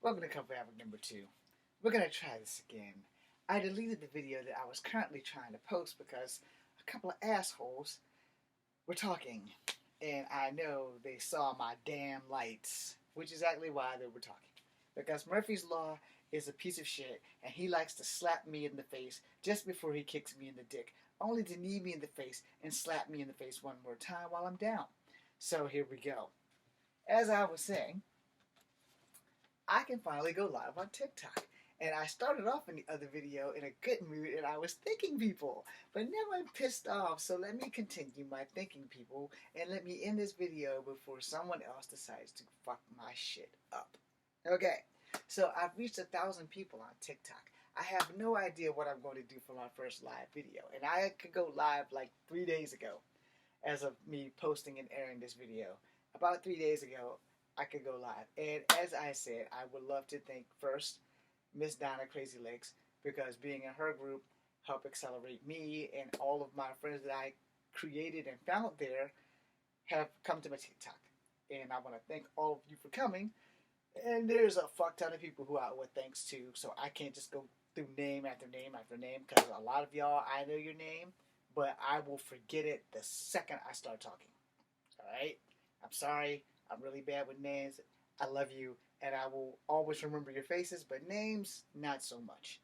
Welcome to Cover Havoc number 2. We're going to try this again. I deleted the video that I was currently trying to post because a couple of assholes were talking. And I know they saw my damn lights, which is exactly why they were talking. Because Murphy's Law is a piece of shit, and he likes to slap me in the face just before he kicks me in the dick, only to knee me in the face and slap me in the face one more time while I'm down. So here we go. As I was saying, I can finally go live on TikTok. And I started off in the other video in a good mood and I was thanking people. But now I'm pissed off, so let me continue my thanking people and let me end this video before someone else decides to fuck my shit up. Okay, so I've reached 1,000 people on TikTok. I have no idea what I'm going to do for my first live video. And I could go live like 3 days ago as of me posting and airing this video. About 3 days ago, I could go live. And as I said, I would love to thank first Miss Donna Crazy Legs because being in her group helped accelerate me, and all of my friends that I created and found there have come to my TikTok. And I want to thank all of you for coming. And there's a fuck ton of people who I would thanks to, so I can't just go through name after name after name because a lot of y'all, I know your name, but I will forget it the second I start talking. Alright? I'm sorry. I'm really bad with names. I love you, and I will always remember your faces, but names, not so much.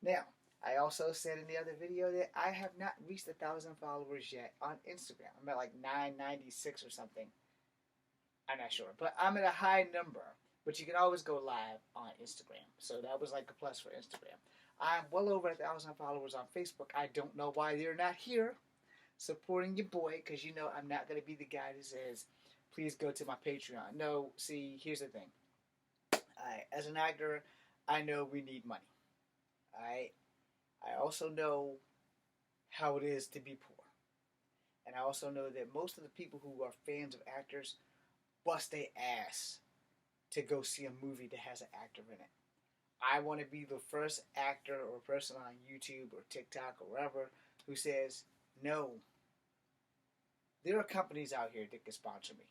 Now, I also said in the other video that I have not reached 1,000 followers yet on Instagram. I'm at like 996 or something. I'm not sure, but I'm at a high number. But you can always go live on Instagram, so that was like a plus for Instagram. I'm well over 1,000 followers on Facebook. I don't know why they're not here supporting your boy, because you know I'm not going to be the guy that says, please go to my Patreon. No, see, here's the thing. As an actor, I know we need money. I also know how it is to be poor. And I also know that most of the people who are fans of actors bust their ass to go see a movie that has an actor in it. I want to be the first actor or person on YouTube or TikTok or wherever who says, no, there are companies out here that can sponsor me.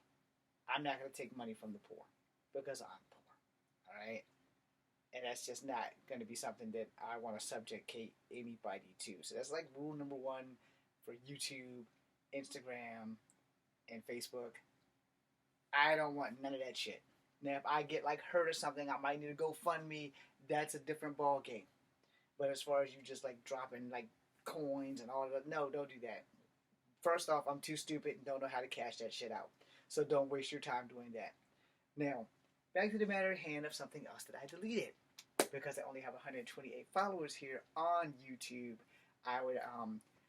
I'm not going to take money from the poor because I'm poor. All right? And that's just not going to be something that I want to subjugate anybody to. So that's like rule number one for YouTube, Instagram, and Facebook. I don't want none of that shit. Now, if I get like hurt or something, I might need to go fund me. That's a different ball game. But as far as you just like dropping like coins and all of that, no, don't do that. First off, I'm too stupid and don't know how to cash that shit out. So don't waste your time doing that. Now, back to the matter at hand of something else that I deleted. Because I only have 128 followers here on YouTube, I would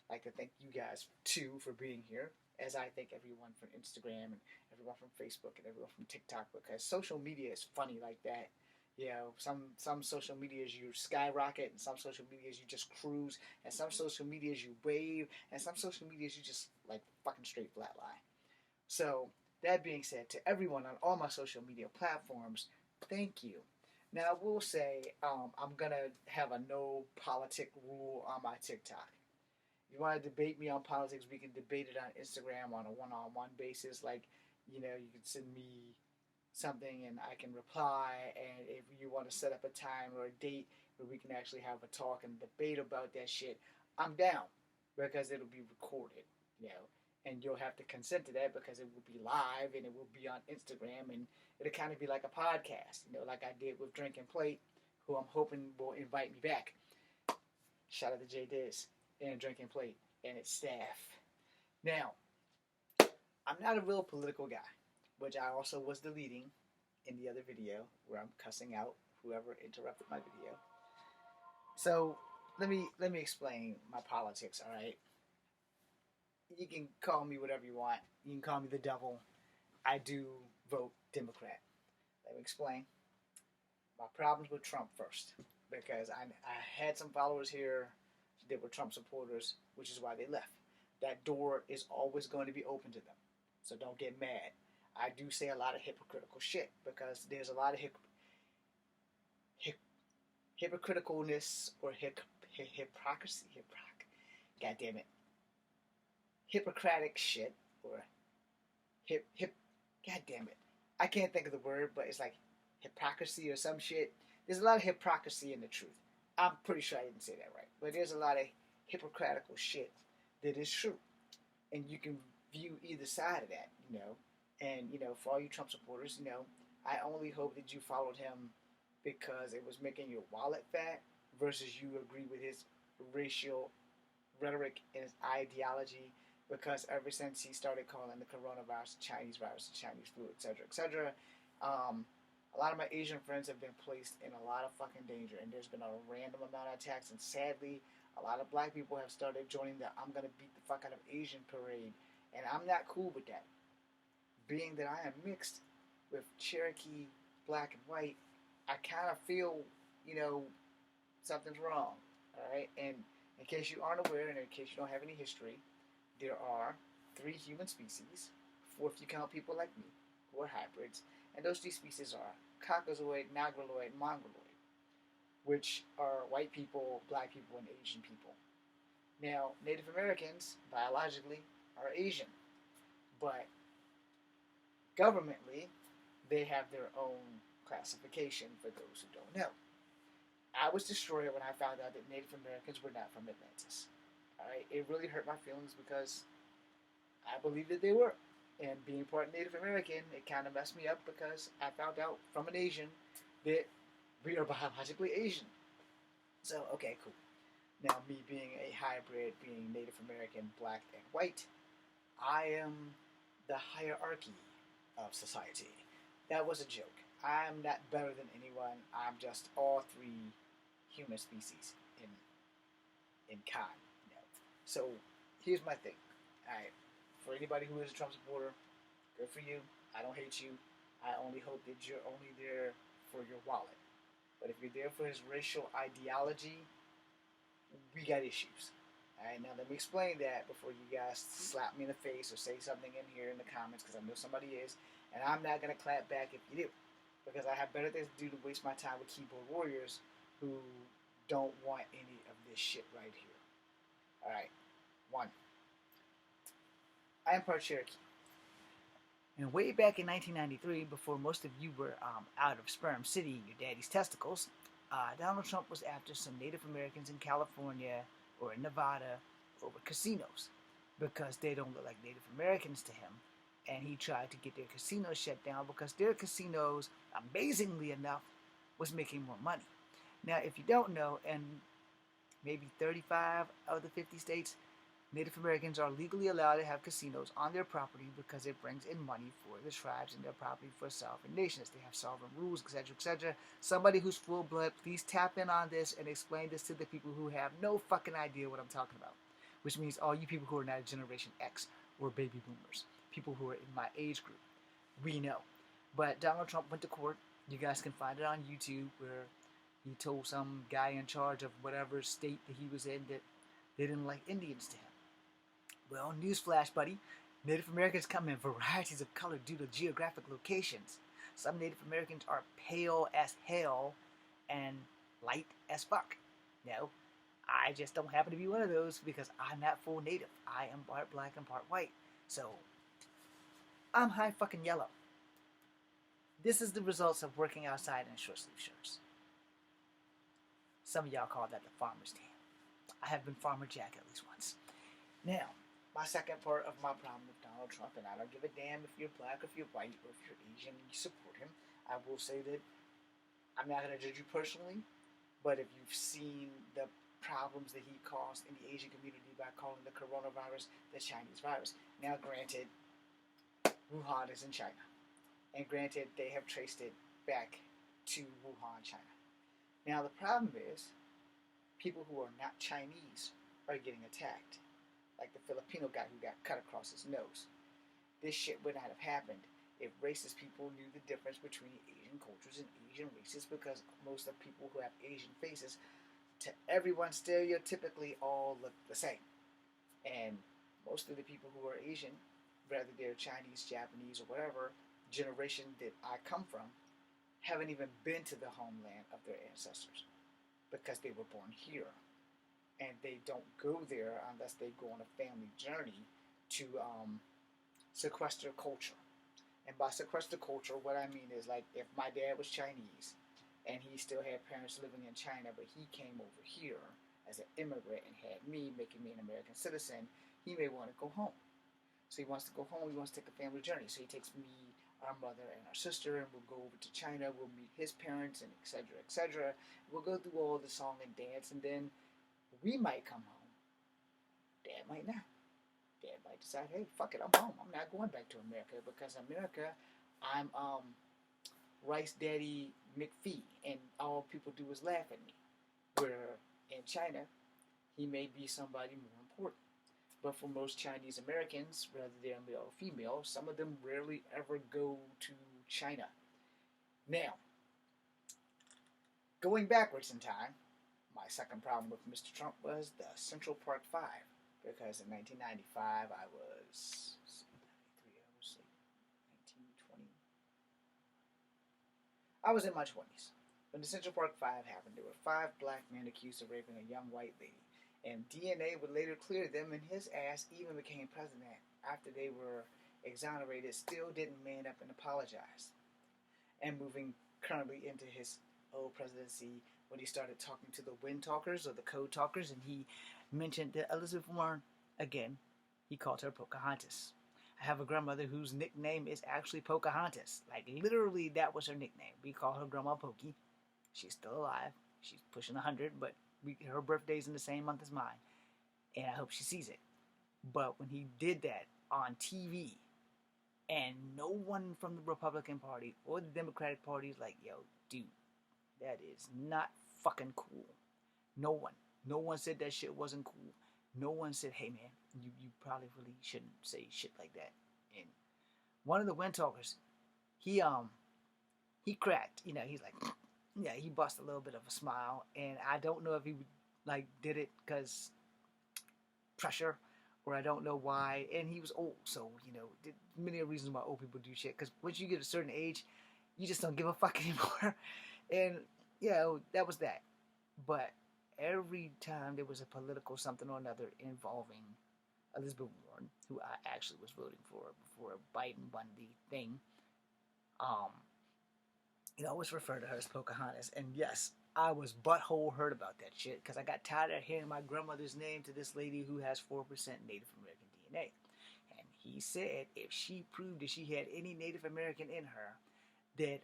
like to thank you guys too for being here, as I thank everyone from Instagram and everyone from Facebook and everyone from TikTok, because social media is funny like that. You know, some social medias you skyrocket, and some social medias you just cruise, and some social medias you wave, and some social medias you just like fucking straight flatline. So that being said, to everyone on all my social media platforms, thank you. Now, I will say I'm going to have a no politic rule on my TikTok. If you want to debate me on politics, we can debate it on Instagram on a one-on-one basis. Like, you know, you can send me something and I can reply. And if you want to set up a time or a date where we can actually have a talk and debate about that shit, I'm down because it'll be recorded, you know. And you'll have to consent to that because it will be live and it will be on Instagram and it'll kind of be like a podcast, you know, like I did with Drinking Plate, who I'm hoping will invite me back. Shout out to Jay Diz and Drinking Plate and its staff. Now, I'm not a real political guy, which I also was deleting in the other video where I'm cussing out whoever interrupted my video. So let me explain my politics, all right? You can call me whatever you want. You can call me the devil. I do vote Democrat. Let me explain. My problems with Trump first, because I had some followers here that were Trump supporters, which is why they left. That door is always going to be open to them, so don't get mad. I do say a lot of hypocritical shit because there's a lot of hypocriticalness or hypocrisy. God damn it. Hippocratic shit or God damn it. I can't think of the word, but it's like hypocrisy or some shit. There's a lot of hypocrisy in the truth. I'm pretty sure I didn't say that right, but there's a lot of hypocritical shit that is true, and you can view either side of that, you know. And you know, for all you Trump supporters, you know, I only hope that you followed him because it was making your wallet fat versus you agree with his racial rhetoric and his ideology. Because ever since he started calling the coronavirus the Chinese virus, the Chinese flu, etc., um, a lot of my Asian friends have been placed in a lot of fucking danger, and there's been a random amount of attacks. And sadly, a lot of black people have started joining the "I'm gonna beat the fuck out of Asian" parade, and I'm not cool with that. Being that I am mixed with Cherokee, black, and white, I kind of feel, you know, something's wrong. All right, and in case you aren't aware, and in case you don't have any history, there are three human species, four if you count people like me, who are hybrids, and those three species are Caucasoid, Negroid, Mongoloid, which are white people, black people, and Asian people. Now, Native Americans, biologically, are Asian, but governmentally, they have their own classification for those who don't know. I was destroyed when I found out that Native Americans were not from Atlantis. All right, it really hurt my feelings because I believed that they were. And being part Native American, it kind of messed me up because I found out from an Asian that we are biologically Asian. So, okay, cool. Now, me being a hybrid, being Native American, black, and white, I am the hierarchy of society. That was a joke. I'm not better than anyone. I'm just all three human species in kind. You know? So here's my thing. Alright. For anybody who is a Trump supporter, good for you. I don't hate you. I only hope that you're only there for your wallet. But if you're there for his racial ideology, we got issues. Alright, now let me explain that before you guys slap me in the face or say something in here in the comments, because I know somebody is, and I'm not going to clap back if you do, because I have better things to do to waste my time with keyboard warriors who don't want any of this shit right here. Alright, one. I am part Cherokee. And way back in 1993, before most of you were out of Sperm City, your daddy's testicles, Donald Trump was after some Native Americans in California or in Nevada over casinos because they don't look like Native Americans to him. And he tried to get their casinos shut down because their casinos, amazingly enough, was making more money. Now, if you don't know, in maybe 35 of the 50 states, Native Americans are legally allowed to have casinos on their property because it brings in money for the tribes and their property for sovereign nations. They have sovereign rules, etc., etc. Somebody who's full blood, please tap in on this and explain this to the people who have no fucking idea what I'm talking about. Which means all you people who are not Generation X or baby boomers, people who are in my age group, we know. But Donald Trump went to court. You guys can find it on YouTube where he told some guy in charge of whatever state that he was in that they didn't like Indians to him. Well, newsflash, buddy. Native Americans come in varieties of color due to geographic locations. Some Native Americans are pale as hell and light as fuck. No, I just don't happen to be one of those because I'm not full Native. I am part black and part white. So, I'm high fucking yellow. This is the results of working outside in short sleeve shirts. Some of y'all call that the farmer's tan. I have been Farmer Jack at least once. Now, my second part of my problem with Donald Trump, and I don't give a damn if you're black, or if you're white, or if you're Asian and you support him. I will say that I'm not going to judge you personally, but if you've seen the problems that he caused in the Asian community by calling the coronavirus the Chinese virus. Now, granted, Wuhan is in China, and granted, they have traced it back to Wuhan, China. Now, the problem is people who are not Chinese are getting attacked. Like the Filipino guy who got cut across his nose. This shit would not have happened if racist people knew the difference between Asian cultures and Asian races, because most of the people who have Asian faces, to everyone stereotypically all look the same. And most of the people who are Asian, whether they're Chinese, Japanese, or whatever generation that I come from, haven't even been to the homeland of their ancestors because they were born here. And they don't go there unless they go on a family journey to sequester culture. And by sequester culture, what I mean is like if my dad was Chinese and he still had parents living in China, but he came over here as an immigrant and had me, making me an American citizen, he may want to go home. So he wants to go home. He wants to take a family journey. So he takes me, our mother, and our sister, and we'll go over to China. We'll meet his parents, and etc. etc. We'll go through all the song and dance, and then we might come home. Dad might not. Dad might decide, hey, fuck it, I'm home. I'm not going back to America because America, I'm Rice Daddy McPhee, and all people do is laugh at me. Where in China, he may be somebody more important. But for most Chinese Americans, whether they're male or female, some of them rarely ever go to China. Now, going backwards in time, my second problem with Mr. Trump was the Central Park Five. Because in 1995, I was 19, 20. I was in my 20s. When the Central Park Five happened, there were 5 black men accused of raping a young white lady. And DNA would later clear them, and his ass even became president after they were exonerated, still didn't man up and apologize. And moving currently into his old presidency, when he started talking to the wind talkers or the code talkers, and he mentioned that Elizabeth Warren, again, he called her Pocahontas. I have a grandmother whose nickname is actually Pocahontas. Like, literally, that was her nickname. We call her Grandma Pokey. She's still alive. She's pushing 100, but her birthday's in the same month as mine. And I hope she sees it. But when he did that on TV, and no one from the Republican Party or the Democratic Party is like, yo, dude, that is not fucking cool. No one. No one said that shit wasn't cool. No one said, hey man, you probably really shouldn't say shit like that. And one of the wind talkers, he cracked. You know, he's like, yeah, he bust a little bit of a smile. And I don't know if he like did it because pressure, or I don't know why. And he was old, so you know, many reasons why old people do shit. Because once you get a certain age, you just don't give a fuck anymore. And you know, that was that. But every time there was a political something or another involving Elizabeth Warren, who I actually was voting for before Biden won the thing, you know, I always refer to her as Pocahontas. And yes, I was butthole hurt about that shit because I got tired of hearing my grandmother's name to this lady who has 4% Native American DNA. And he said if she proved that she had any Native American in her, that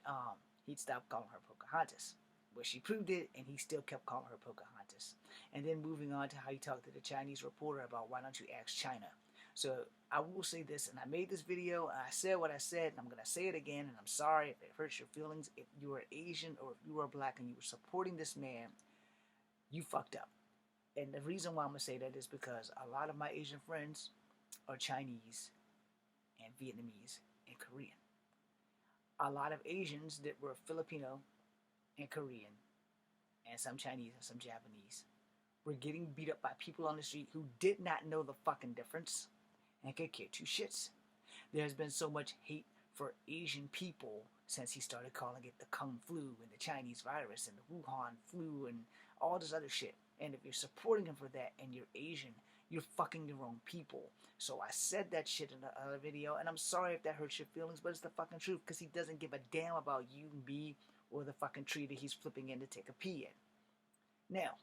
he'd stop calling her Pocahontas. Well, she proved it, and he still kept calling her Pocahontas. And then moving on to how he talked to the Chinese reporter about why don't you ask China. So I will say this, and I made this video, and I said what I said, and I'm going to say it again, and I'm sorry if it hurts your feelings. If you are Asian or if you are black and you were supporting this man, you fucked up. And the reason why I'm going to say that is because a lot of my Asian friends are Chinese and Vietnamese and Korean. A lot of Asians that were Filipino and Korean, and some Chinese and some Japanese, were getting beat up by people on the street who did not know the fucking difference and could care two shits. There's been so much hate for Asian people since he started calling it the Kung Flu and the Chinese virus and the Wuhan flu and all this other shit. And if you're supporting him for that and you're Asian, you're fucking your own people. So I said that shit in the other video, and I'm sorry if that hurts your feelings, but it's the fucking truth, because he doesn't give a damn about you and me or the fucking tree that he's flipping in to take a pee in. Now,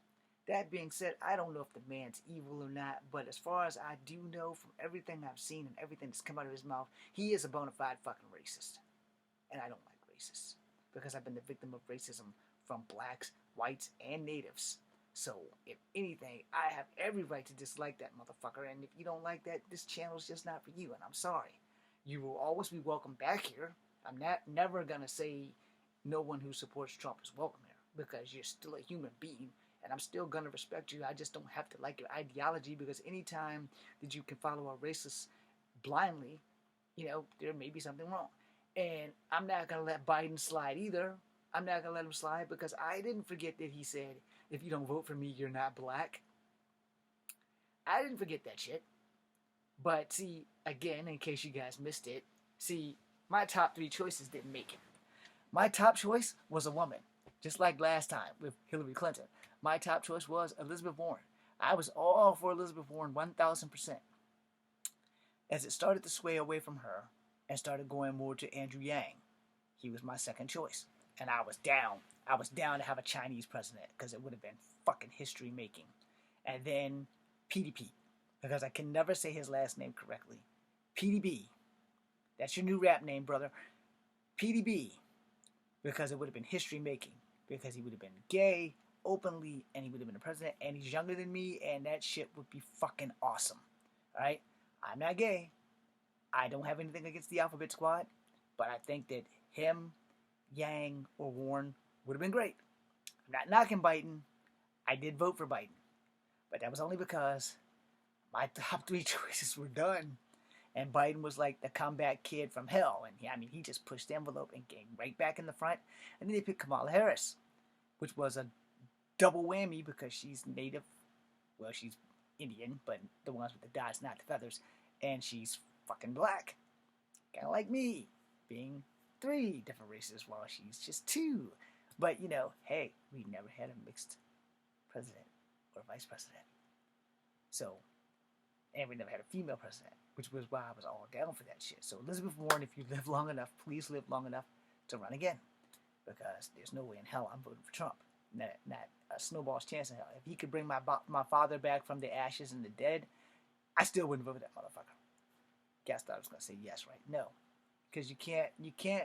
that being said, I don't know if the man's evil or not, but as far as I do know from everything I've seen and everything that's come out of his mouth, he is a bona fide fucking racist. And I don't like racists, because I've been the victim of racism from blacks, whites, and natives. So, if anything, I have every right to dislike that motherfucker, and if you don't like that, this channel's just not for you, and I'm sorry. You will always be welcome back here. I'm never gonna say no one who supports Trump is welcome here, because you're still a human being, and I'm still gonna respect you. I just don't have to like your ideology, because anytime that you can follow a racist blindly, you know, there may be something wrong. And I'm not gonna let Biden slide either. I'm not gonna let him slide, because I didn't forget that he said, if you don't vote for me, you're not black. I didn't forget that shit. But see, again, in case you guys missed it, see, my top 3 choices didn't make it. My top choice was a woman, just like last time with Hillary Clinton. My top choice was Elizabeth Warren. I was all for Elizabeth Warren 1,000%. As it started to sway away from her, and started going more to Andrew Yang. He was my second choice. And I was down. I was down to have a Chinese president because it would have been fucking history making. And then PDP, because I can never say his last name correctly. PDB. That's your new rap name, brother. PDB. Because it would have been history making. Because he would have been gay, openly, and he would have been the president, and he's younger than me, and that shit would be fucking awesome. Alright? I'm not gay. I don't have anything against the Alphabet Squad, but I think that him, Yang, or Warren would have been great. I'm not knocking Biden. I did vote for Biden. But that was only because my top three choices were done. And Biden was like the comeback kid from hell. And he just pushed the envelope and came right back in the front. And then they picked Kamala Harris, which was a double whammy because she's native. Well, she's Indian, but the ones with the dots, not the feathers. And she's fucking black. Kind of like me, being 3 different races while she's just 2. But, hey, we never had a mixed president or vice president. So, and we never had a female president, which was why I was all down for that shit. So, Elizabeth Warren, if you live long enough, please live long enough to run again. Because there's no way in hell I'm voting for Trump. Not a snowball's chance in hell. If he could bring my father back from the ashes and the dead, I still wouldn't vote for that motherfucker. Guess I was going to say yes, right? No. Because you can't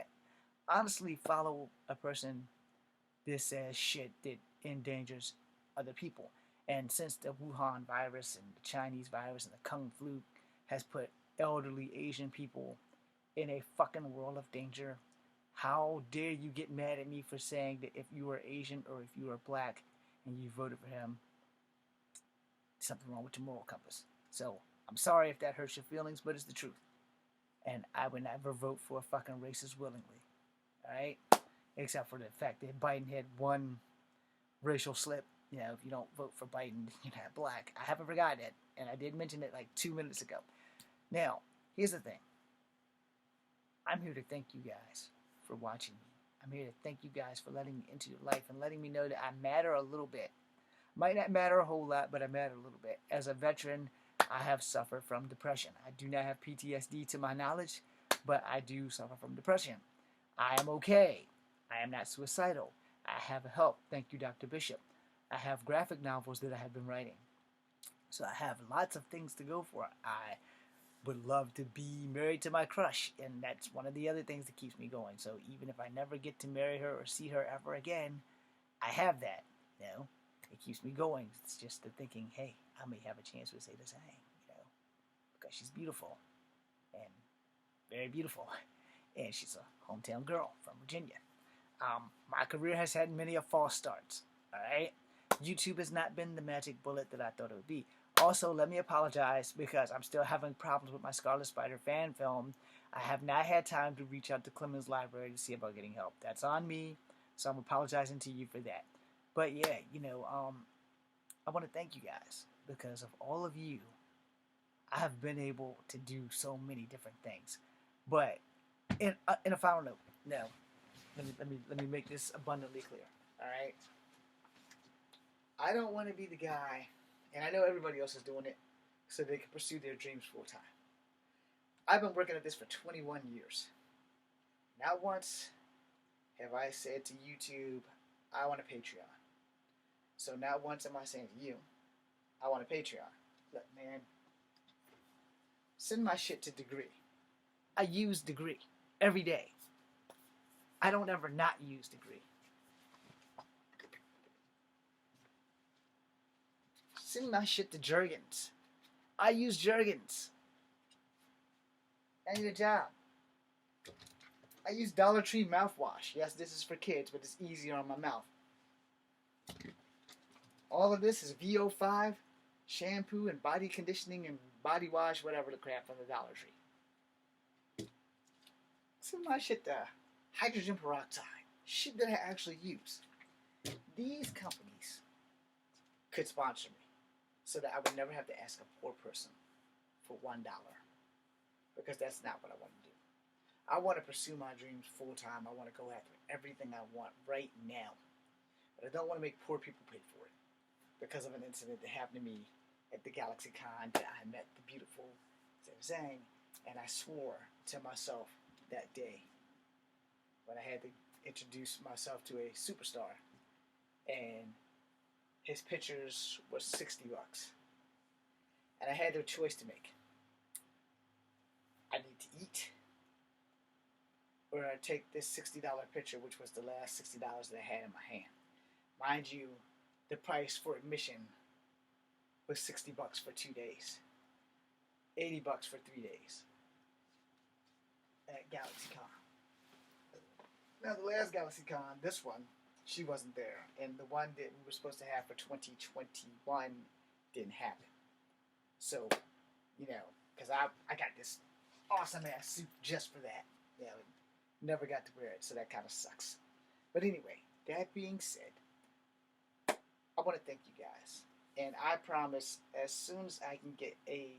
honestly follow a person that says shit that endangers other people. And since the Wuhan virus and the Chinese virus and the Kung flu has put elderly Asian people in a fucking world of danger, how dare you get mad at me for saying that if you are Asian or if you are black and you voted for him, something wrong with your moral compass. So, I'm sorry if that hurts your feelings, but it's the truth. And I would never vote for a fucking racist willingly. Alright? Except for the fact that Biden had one racial slip. If you don't vote for Biden, you're not black. I haven't forgotten it. And I did mention it like 2 minutes ago. Now, here's the thing. I'm here to thank you guys for watching me. I'm here to thank you guys for letting me into your life and letting me know that I matter a little bit. Might not matter a whole lot, but I matter a little bit. As a veteran, I have suffered from depression. I do not have PTSD to my knowledge, but I do suffer from depression. I am okay. I am not suicidal. I have help. Thank you, Dr. Bishop. I have graphic novels that I have been writing. So I have lots of things to go for. I would love to be married to my crush, and that's one of the other things that keeps me going. So even if I never get to marry her or see her ever again, I have that. It keeps me going. It's just the thinking, hey, I may have a chance to say the same, because she's beautiful and very beautiful, and she's a hometown girl from Virginia. My career has had many a false starts. All right, YouTube has not been the magic bullet that I thought it would be. Also, let me apologize because I'm still having problems with my Scarlet Spider fan film. I have not had time to reach out to Clemens Library to see about getting help. That's on me, so I'm apologizing to you for that. But yeah, I want to thank you guys because of all of you. I have been able to do so many different things. But in a final note, no, let me make this abundantly clear. All right, I don't want to be the guy, and I know everybody else is doing it, so they can pursue their dreams full time. I've been working at this for 21 years. Not once have I said to YouTube, I want a Patreon. So not once am I saying to you, I want a Patreon. Look, man, send my shit to Degree. I use Degree every day. I don't ever not use Degree. Send my shit to Jergens. I use Jergens. I need a job. I use Dollar Tree mouthwash. Yes, this is for kids, but it's easier on my mouth. All of this is VO5 shampoo and body conditioning and body wash, whatever the crap from the Dollar Tree. Send my shit to hydrogen peroxide. Shit that I actually use. These companies could sponsor me so that I would never have to ask a poor person for $1. Because that's not what I want to do. I want to pursue my dreams full time. I want to go after everything I want right now. But I don't want to make poor people pay for it. Because of an incident that happened to me at the GalaxyCon that I met the beautiful Zhang, And I swore to myself that day when I had to introduce myself to a superstar, and his pictures was $60, and I had no choice to make. I need to eat, or I take this $60 picture, which was the last $60 that I had in my hand. Mind you, the price for admission was $60 for 2 days, $80 for 3 days at GalaxyCon. Now the last GalaxyCon, this one, she wasn't there, and the one that we were supposed to have for 2021 didn't happen. So, because I got this awesome ass suit just for that. Never got to wear it, so that kind of sucks. But anyway, that being said, I want to thank you guys, and I promise as soon as I can get a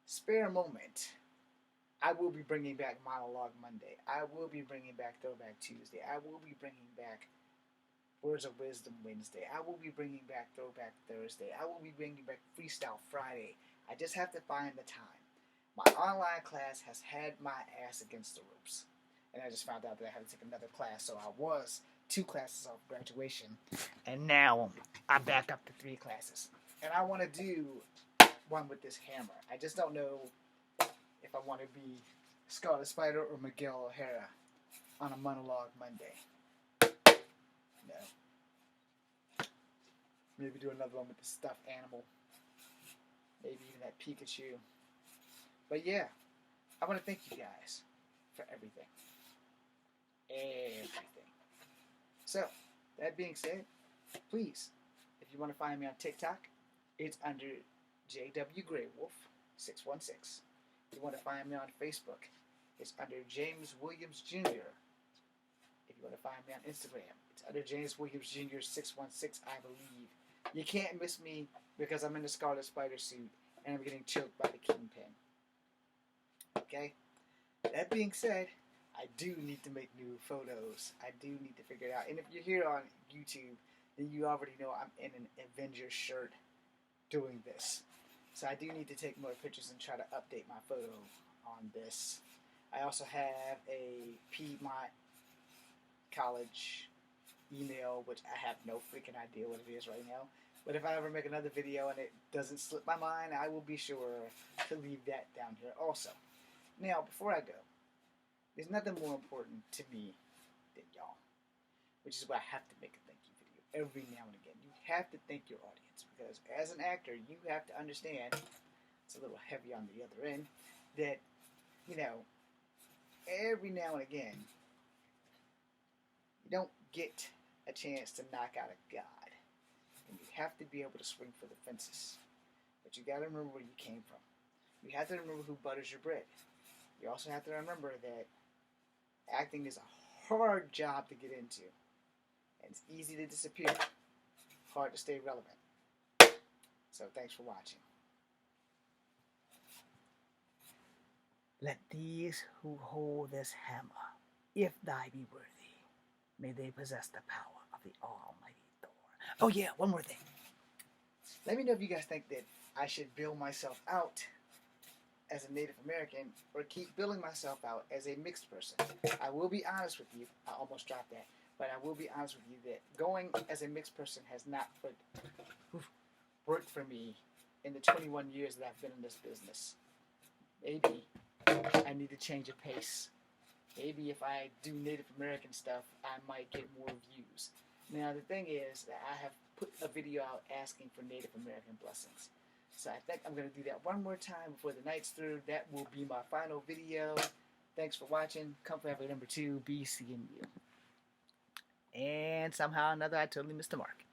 spare moment, I will be bringing back Monologue Monday. I will be bringing back Throwback Tuesday. I will be bringing back Words of Wisdom Wednesday. I will be bringing back Throwback Thursday. I will be bringing back Freestyle Friday. I just have to find the time. My online class has had my ass against the ropes. And I just found out that I had to take another class. So I was 2 classes off graduation. And now I'm back up to 3 classes. And I want to do one with this hammer. I just don't know if I want to be Scarlet Spider or Miguel O'Hara on a Monologue Monday. No. Maybe do another one with the stuffed animal. Maybe even that Pikachu. But yeah, I want to thank you guys for everything. Everything. So, that being said, please, if you want to find me on TikTok, it's under JW Greywolf 616. If you want to find me on Facebook, it's under James Williams Jr. If you want to find me on Instagram, it's under James Williams Jr. 616, I believe. You can't miss me because I'm in the Scarlet Spider suit and I'm getting choked by the Kingpin. Okay? That being said, I do need to make new photos. I do need to figure it out. And if you're here on YouTube, then you already know I'm in an Avengers shirt doing this. So I do need to take more pictures and try to update my photo on this. I also have a Piedmont College email, which I have no freaking idea what it is right now. But if I ever make another video and it doesn't slip my mind, I will be sure to leave that down here also. Now, before I go, there's nothing more important to me than y'all, which is why I have to make a thank you video every now and again. You have to thank your audience, because as an actor, you have to understand, it's a little heavy on the other end, that, every now and again, you don't get a chance to knock out a god, and you have to be able to swing for the fences. But you got to remember where you came from. You have to remember who butters your bread. You also have to remember that acting is a hard job to get into, and it's easy to disappear, hard to stay relevant. So thanks for watching. Let these who hold this hammer, if thy be worthy, may they possess the power of the almighty Thor. Oh yeah, one more thing. Let me know if you guys think that I should build myself out as a Native American or keep building myself out as a mixed person. I will be honest with you, I almost dropped that, but I will be honest with you that going as a mixed person has not worked for me in the 21 years that I've been in this business. Maybe I need to change a pace. Maybe if I do Native American stuff, I might get more views. Now the thing is that I have put a video out asking for Native American blessings. So I think I'm going to do that one more time before the night's through. That will be my final video. Thanks for watching. Come Family number 2. Be seeing you. And somehow or another, I totally missed the mark.